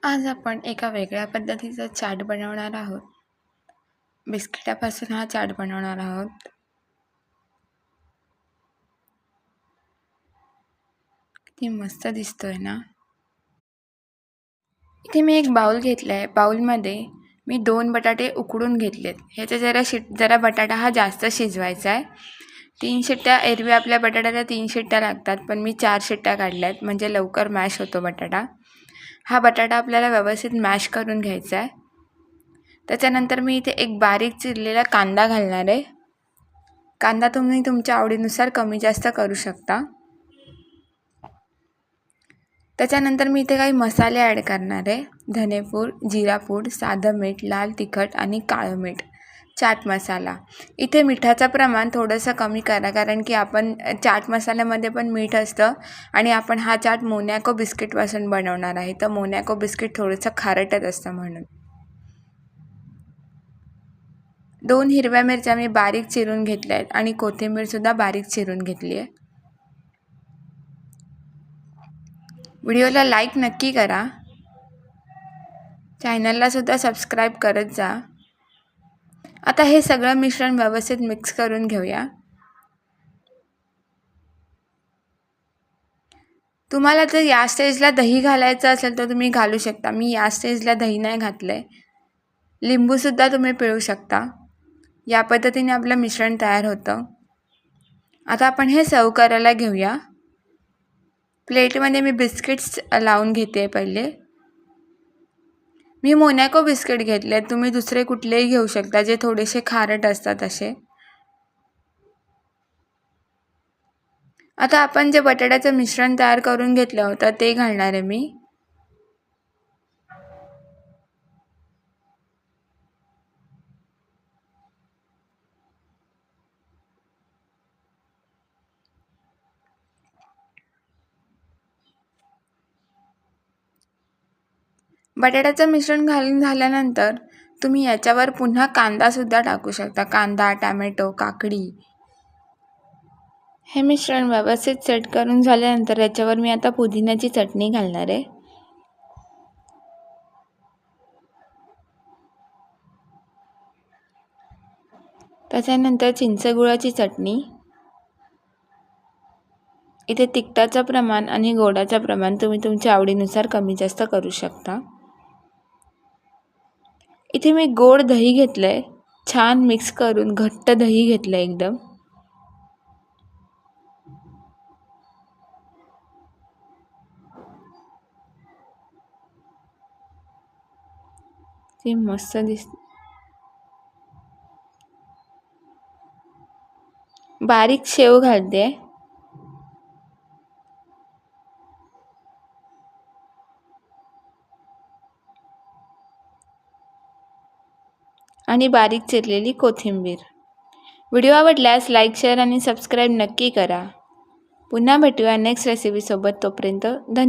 आज आपण एका वेगळ्या पद्धतीचा चाट बनवणार आहोत. बिस्किटापासून हा चाट बनवणार आहोत. किती मस्त दिसतोय ना. इथे मी एक बाउल घेतलाय. बाउलमध्ये मी 2 बटाटे उकडून घेतलेत. ह्याचा जरा बटाटा हा जास्त शिजवायचा आहे. 3 शिट्ट्या, एरवी आपल्या बटाट्याला 3 शिट्ट्या लागतात, पण मी 4 शिट्ट्या काढल्यात म्हणजे लवकर मॅश होतो बटाटा. हा बटाटा आपल्याला व्यवस्थित मॅश करून घ्यायचा आहे. त्याच्यानंतर मी इथे एक बारीक चिरलेला कांदा घालणार आहे. कांदा तुम्ही तुमच्या आवडीनुसार कमी जास्त करू शकता. त्याच्यानंतर मी इथे काही मसाले ॲड करणार आहे. धनेपूड, जिरापूड, साधं मीठ, लाल तिखट आणि काळं मीठ, चाट मसाला. इथे मिठाचं प्रमाण थोडंसं कमी करा, कारण की आपण चाट मसाल्यामध्ये पण मीठ असतं आणि आपण हा चाट मोनॅको बिस्किटपासून बनवणार आहे. तर मोनॅको बिस्किट थोडंसं खारटच असतं म्हणून. 2 हिरव्या मिरच्या मी बारीक चिरून घेतल्या आहेत आणि कोथिंबीरसुद्धा बारीक चिरून घेतली आहे. व्हिडिओला लाईक नक्की करा. चॅनलला सुद्धा सबस्क्राईब करत जा. आता हे सगळं मिश्रण व्यवस्थित मिक्स करून घेऊया. तुम्हाला जर या स्टेजला दही घालायचं असेल तर तुम्ही घालू शकता. मी या स्टेजला दही नाही घातलंय. लिंबूसुद्धा तुम्ही पिळू शकता. या पद्धतीने आपलं मिश्रण तयार होतं. आता आपण हे सर्व करायला घेऊया. प्लेटमध्ये मी बिस्किट्स लावून घेते पहिले. मी मोनॅको बिस्किट घेतले. तुम्ही दुसरे कुठलेही घेऊ शकता जे थोडेसे खारट असतात असे. आता आपण जे बटाट्याचं मिश्रण तयार करून घेतलं होतं ते घालणार आहे मी. बटाट्याचं मिश्रण घालून झाल्यानंतर तुम्ही याच्यावर पुन्हा कांदासुद्धा टाकू शकता. कांदा, टॅमॅटो, काकडी. हे मिश्रण व्यवस्थित सेट करून झाल्यानंतर याच्यावर मी आता पुदिन्याची चटणी घालणार आहे. त्याच्यानंतर चिंचगुळाची चटणी. इथे तिखटाचं प्रमाण आणि गोडाचं प्रमाण तुम्ही तुमच्या आवडीनुसार कमी जास्त करू शकता. इथे मी गोड दही घेतलंय. छान मिक्स करून घट्ट दही घेतलंय एकदम. ते मस्त बारीक शेव घालते आणि बारीक चिरलेली कोथिंबीर. व्हिडिओ आवडल्यास लाईक, शेअर आणि सबस्क्राईब नक्की करा. पुन्हा भेटूया नेक्स्ट रेसिपीसोबत. तोपर्यंत धन्यवाद.